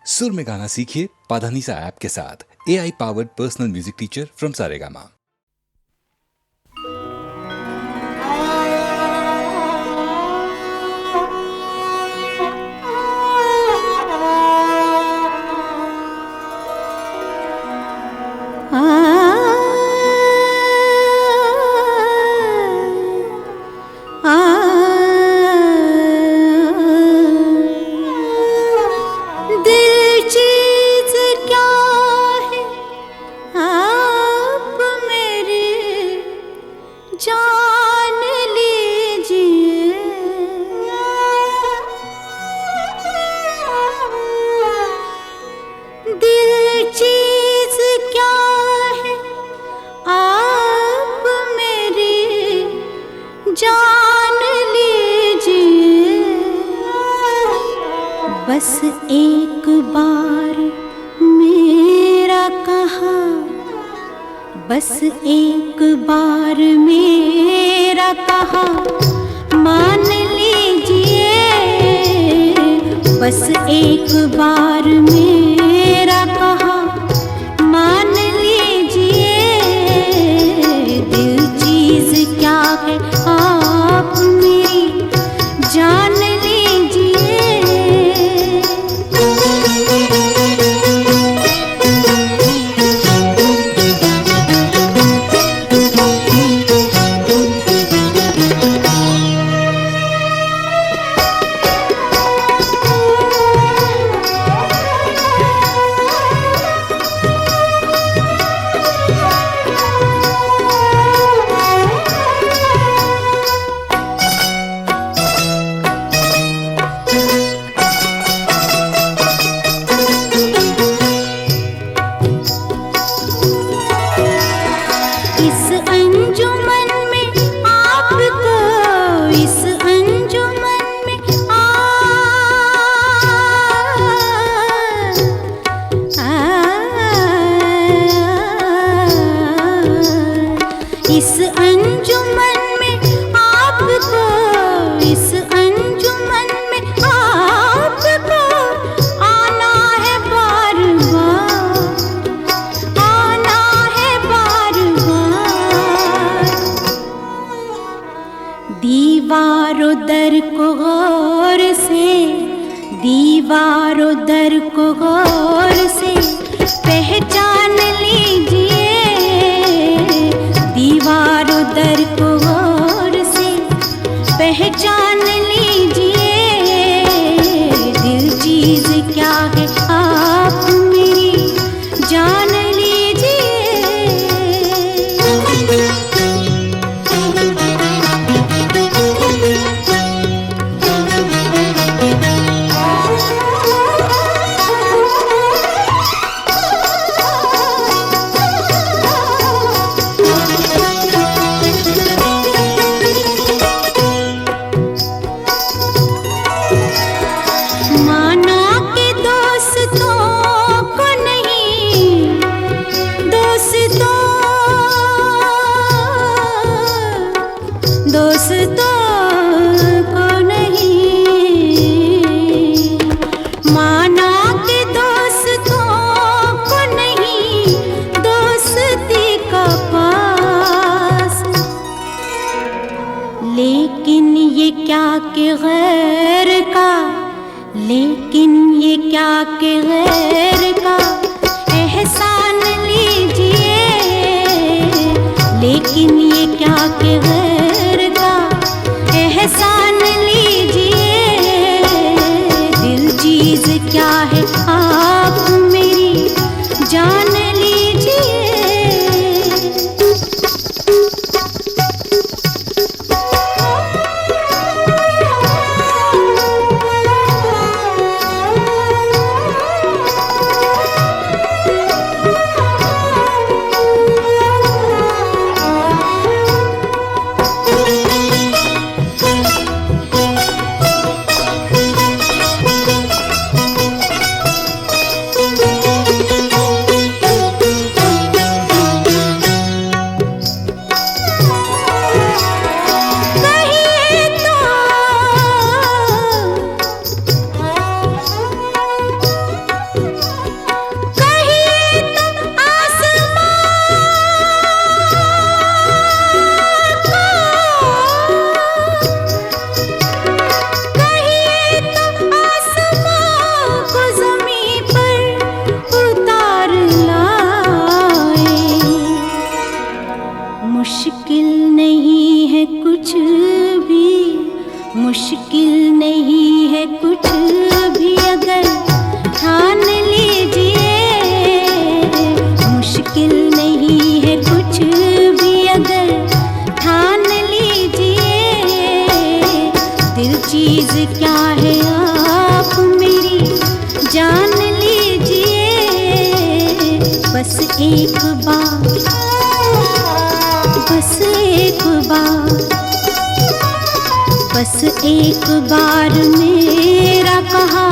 सुर में गाना सीखिए पाधानीसा ऐप के साथ। AI powered personal music teacher from Saregama. बस एक बार मेरा कहा, बस एक बार मेरा कहा मान लीजिए। बस एक बार मेरा कहा मान लीजिए। दिल चीज क्या है आप मेरी जान दर को गौर से, दीवारों दर को गौर से पहचान लीजिए। दीवारों दर को गौर से पहचान लीजिए। दिल चीज क्या है आप मेरी जान के गैर का एहसान लीजिए। लेकिन ये क्या के गैर का एहसान लीजिए। दिल चीज क्या है आप मेरी जान एक बार, बस एक बार, बस एक बार मेरा कहा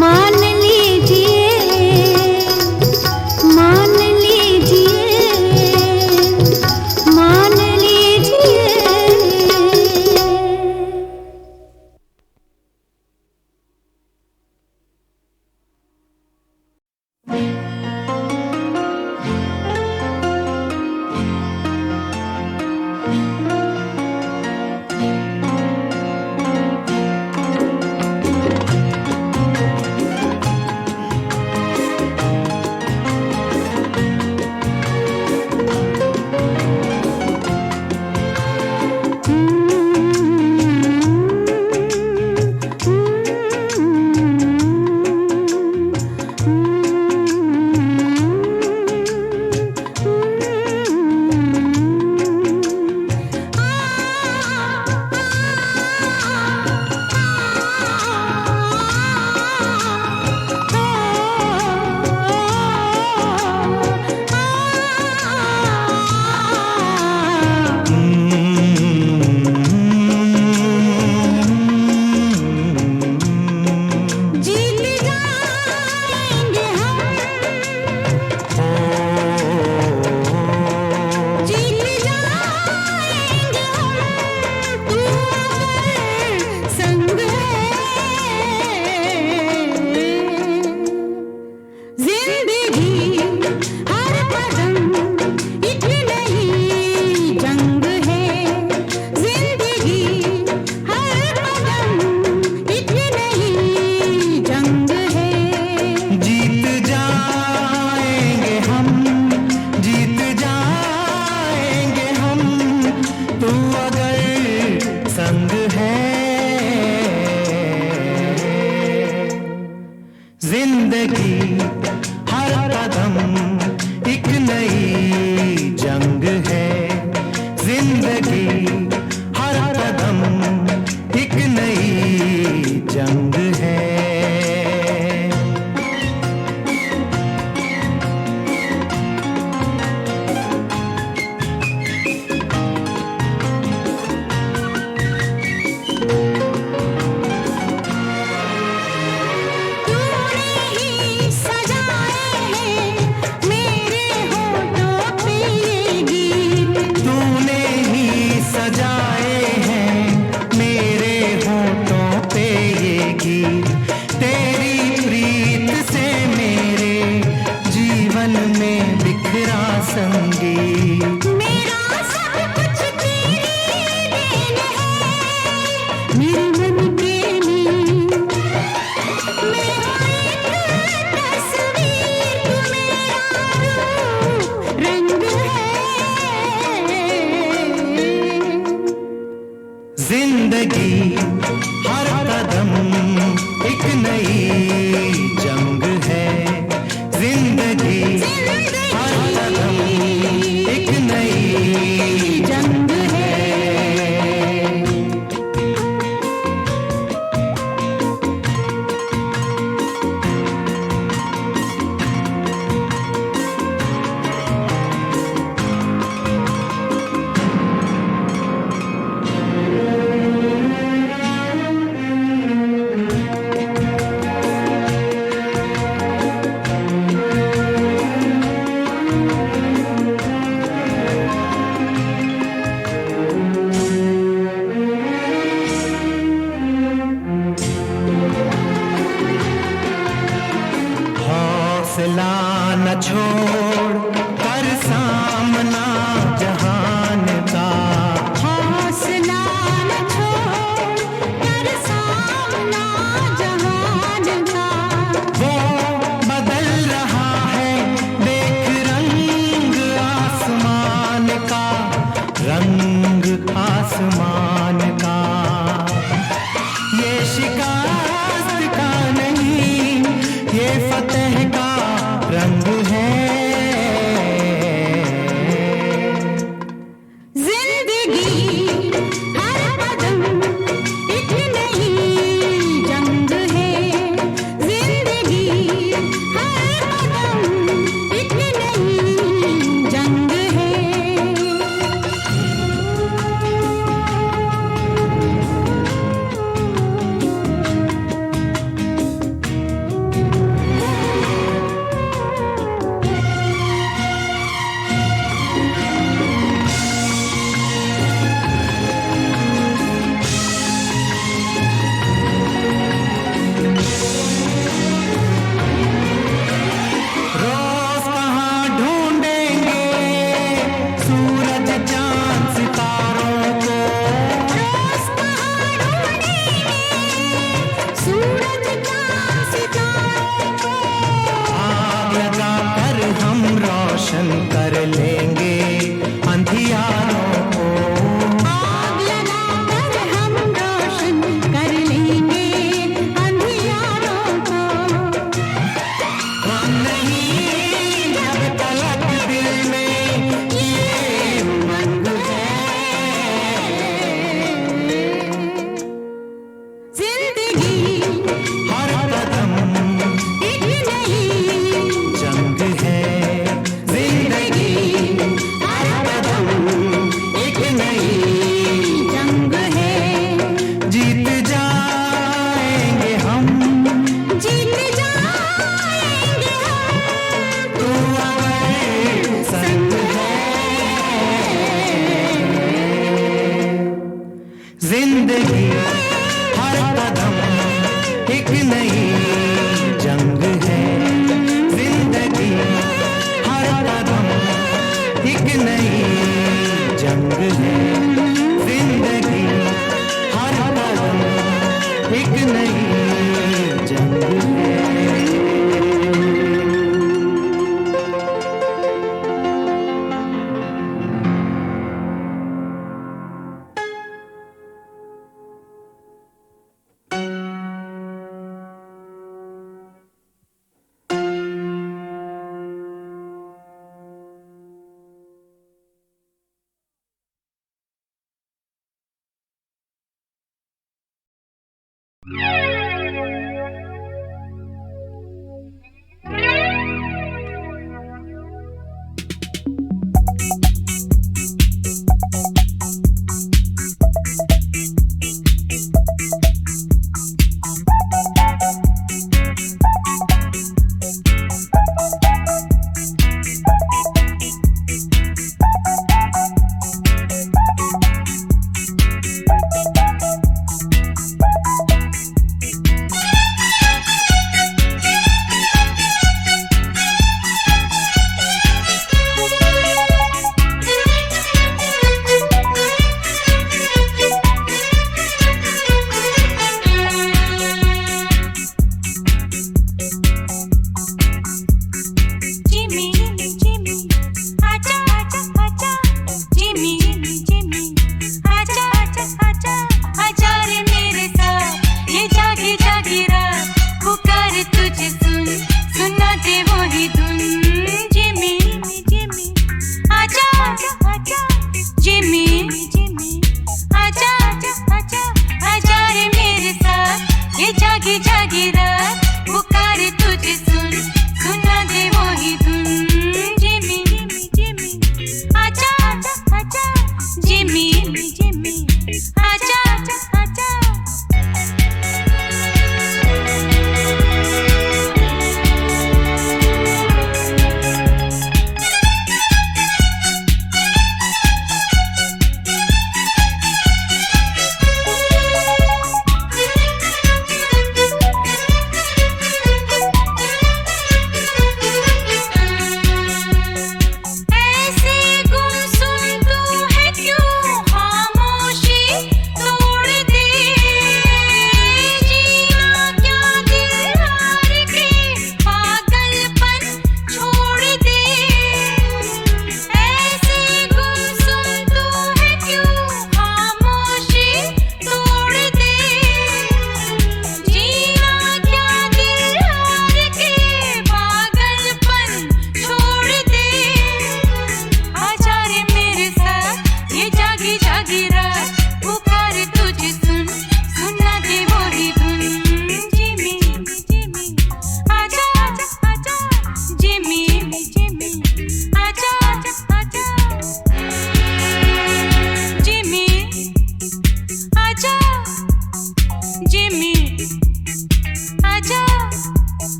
मान लीजिए, मान लीजिए, मान लीजिए।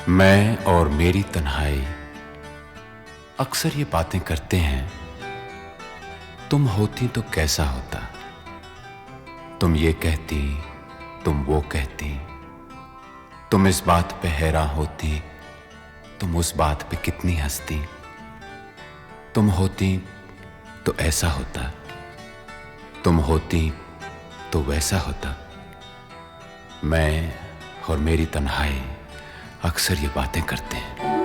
मैं और मेरी तन्हाई अक्सर ये बातें करते हैं, तुम होती तो कैसा होता, तुम ये कहती, तुम वो कहती, तुम इस बात पे हैरान होती, तुम उस बात पे कितनी हंसती, तुम होती तो ऐसा होता, तुम होती तो वैसा होता। मैं और मेरी तन्हाई अक्सर ये बातें करते हैं।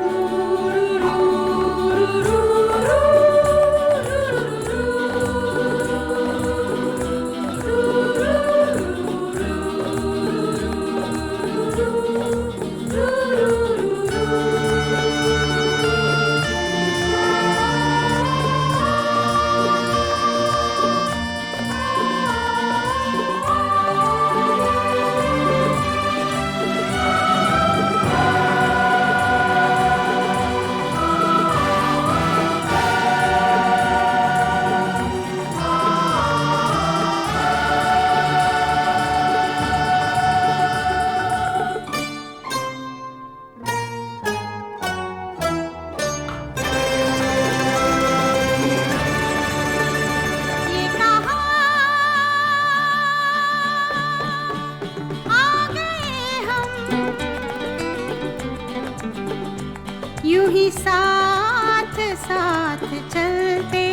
यूं ही साथ साथ चलते,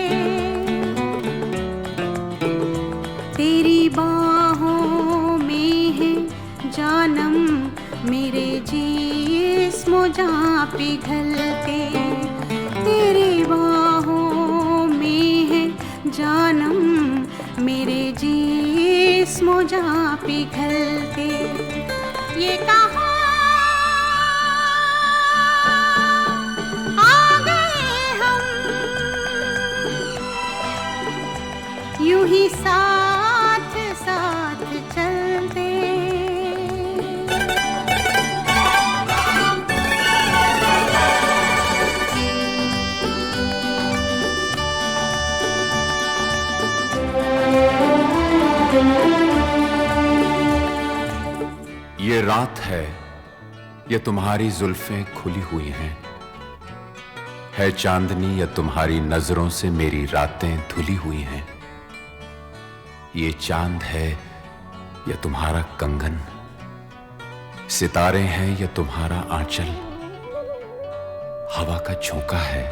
तेरी जानम मेरे जिस्म जाँ पिघलते, तेरी बाहों में है जानम मेरे जिस्म जाँ पिघलते। ये कहाँ आ गए हम, यूं ही साथ साथ चलते। ये रात है, ये तुम्हारी जुल्फें खुली हुई हैं, है चांदनी या तुम्हारी नजरों से मेरी रातें धुली हुई हैं। ये चांद है या तुम्हारा कंगन, सितारे हैं या तुम्हारा आंचल, हवा का झोंका है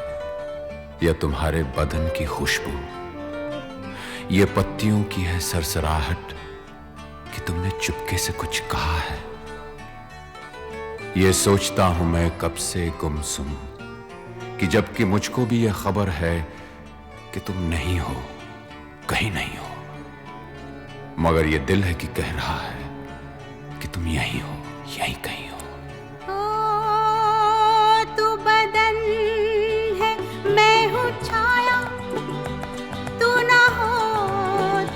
या तुम्हारे बदन की खुशबू, ये पत्तियों की है सरसराहट कि तुमने चुपके से कुछ कहा है। ये सोचता हूं मैं कब से गुमसुम कि जबकि मुझको भी ये खबर है कि तुम नहीं हो, कहीं नहीं हो, मगर ये दिल है कि कह रहा है कि तुम यहीं हो, यहीं कहीं हो। तू बदन है मैं हूँ छाया, तू ना हो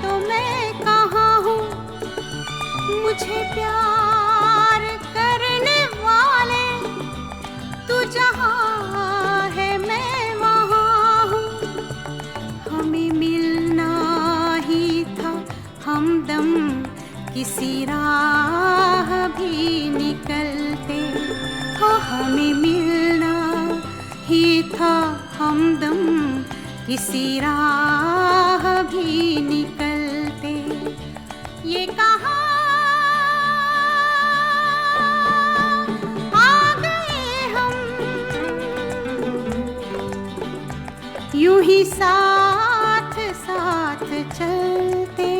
तो मैं कहाँ हूँ। मुझे प्यार करने वाले तू जहाँ है मैं वहाँ हूँ। हमें मिलना ही था हमदम किसी राह भी निकलते, हो हमें मिलना ही था हमदम किसी राह भी निकलते। ये कहाँ आ गए हम, यूं ही साथ साथ चलते।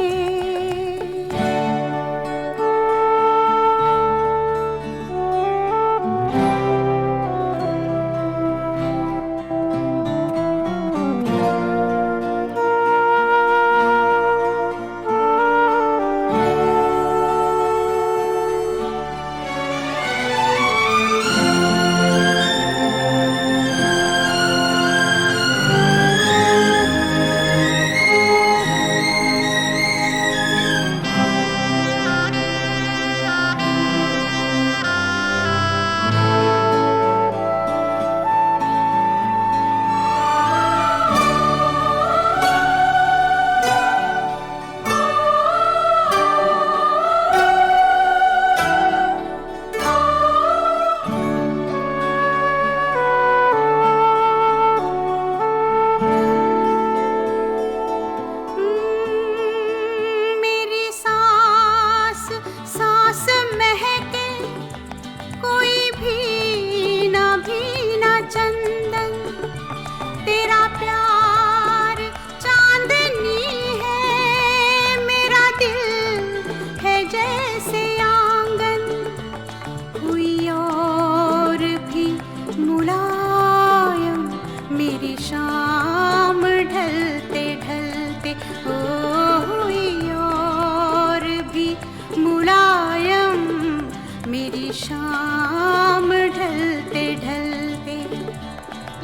शाम ढलते ढलते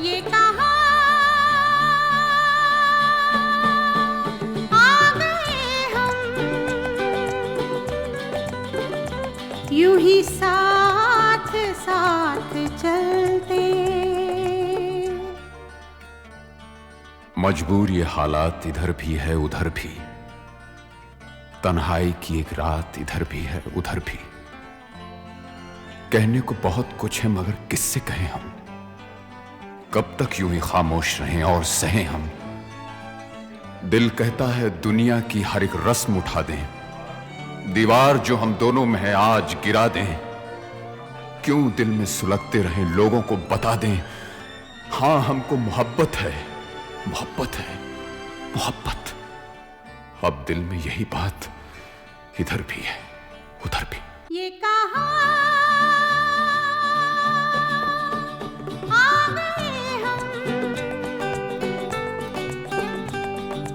ये कहाँ आ गए हम, यूं ही साथ साथ चलते। मजबूर ये हालात इधर भी है उधर भी, तन्हाई की एक रात इधर भी है उधर भी। कहने को बहुत कुछ है मगर किससे कहें हम, कब तक यूं ही खामोश रहें और सहें हम। दिल कहता है दुनिया की हर एक रस्म उठा दें, दीवार जो हम दोनों में है आज गिरा दें। क्यों दिल में सुलगते रहें, लोगों को बता दें हां हमको मोहब्बत है, मोहब्बत है, मोहब्बत। अब दिल में यही बात इधर भी है उधर भी। ये कहाँ आ गए हम,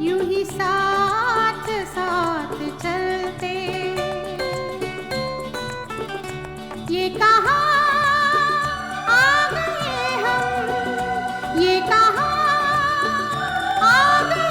यूं ही साथ साथ चलते। ये कहाँ आ गए हम, ये कहाँ आ गए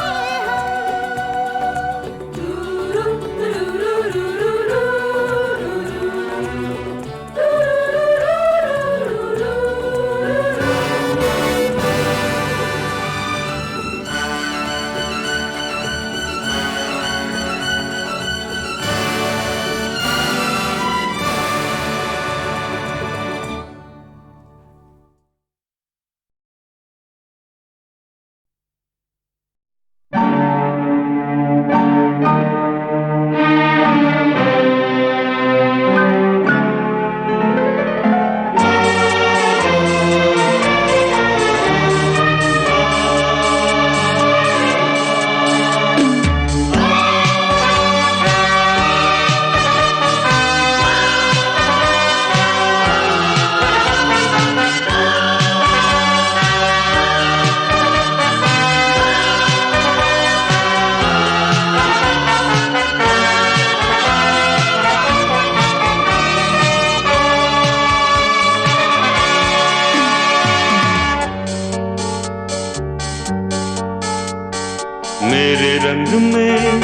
मेरे रंग में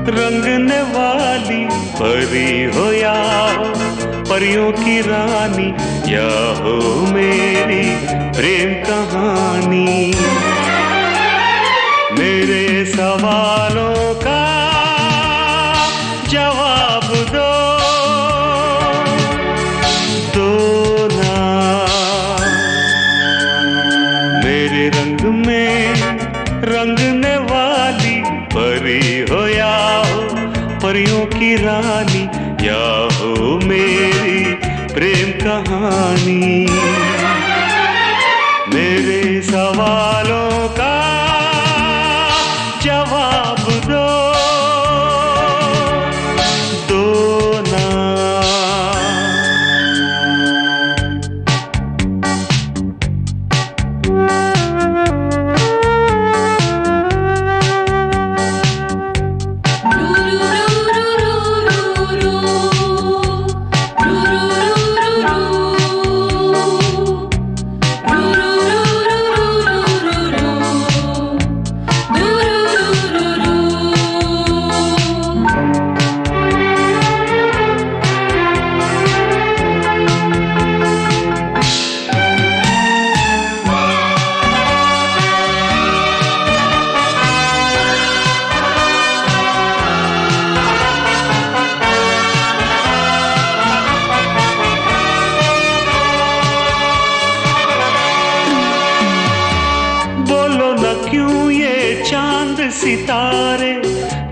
रंगने वाली परी हो या हो परियों की रानी, या हो मेरी प्रेम कहानी। मेरे सवालों का जवाब दो ना। मेरे रंग में रंगने वाली परी हो या हो परियों की रानी, या हो मेरी प्रेम कहानी। मेरे सवालों का जवाब दो ना। क्यों ये चांद सितारे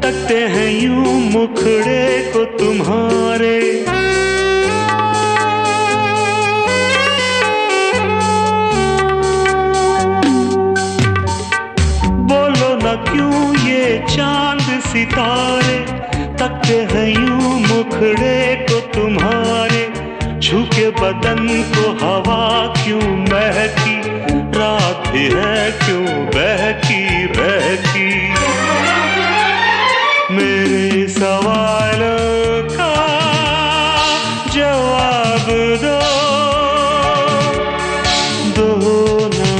तकते हैं यूं मुखड़े को तुम्हारे। बोलो ना क्यों ये चांद सितारे तकते हैं यूं मुखड़े को तुम्हारे। छू के बदन को हवा क्यों महकी, रात भी है क्यों बहकी बहकी। मेरे सवालों का जवाब दो ना।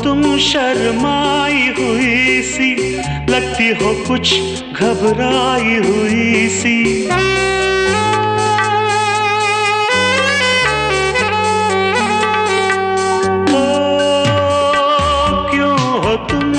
तुम शर्माई हुई सी, लगती हो कुछ घबराई हुई सी। ओ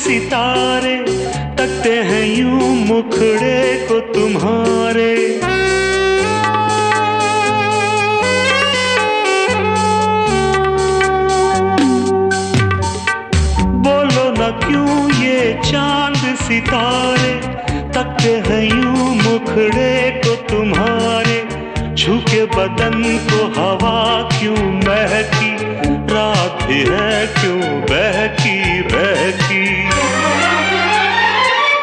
सितारे तकते हैं यूं मुखड़े को तुम्हारे। बोलो न क्यों ये चांद सितारे तकते हैं यूं मुखड़े को तुम्हारे। छू के बदन को हवा क्यों महकी, रात भी है क्यों बहकी बहकी।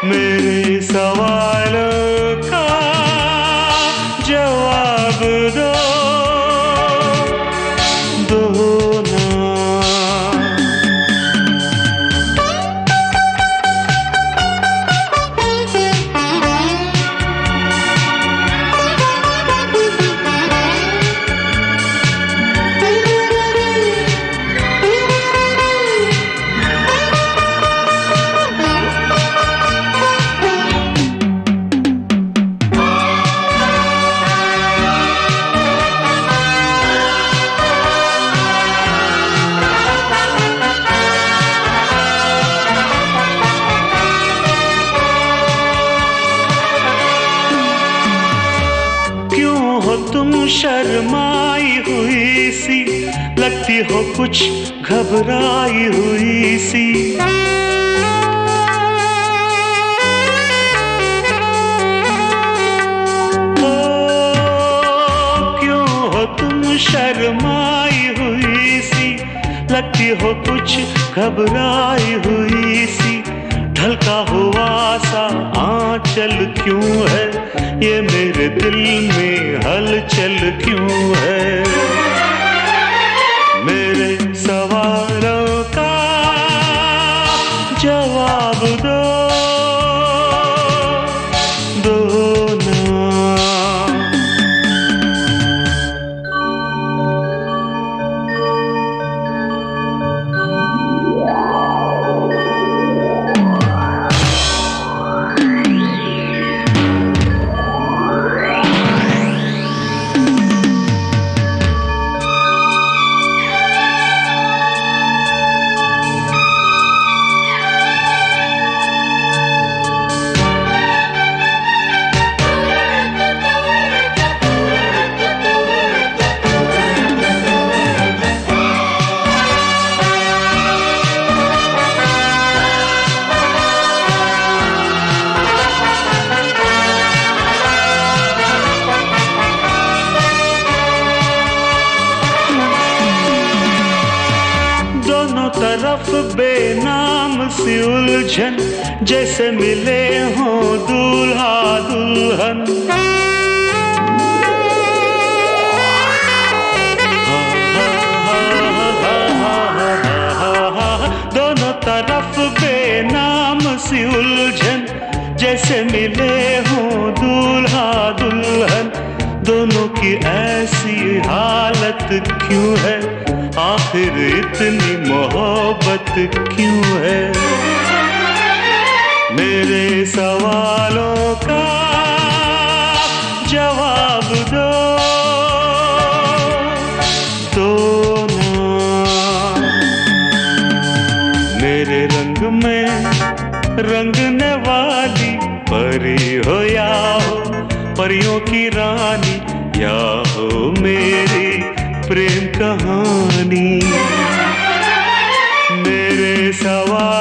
मेरे सवालों का जवाब दो, दो ना। तुम शर्माई हुई सी, लगती हो कुछ घबराई हुई सी। ओ क्यों हो तुम शर्माई हुई सी, लगती हो कुछ घबराई हुई सी। ढलका हुआ सा आंचल क्यों है, ये मेरे दिल में हलचल क्यों है। मेरे सवालों का जवाब दो, दो ना। तरफ बेनाम सी उलझन, जैसे मिले हों दूल्हा दुल्हन। दोनों तरफ बेनाम सी उलझन, जैसे मिले हों दूल्हा दुल्हन। दोनों की ऐसी हालत क्यों है, आखिर इतनी मोहब्बत क्यों है। मेरे सवालों का जवाब दो, दो ना। मेरे रंग में रंगने वाली परी हो या हो परियों की रानी, या हो मेरी प्रेम कहानी। मेरे सवाल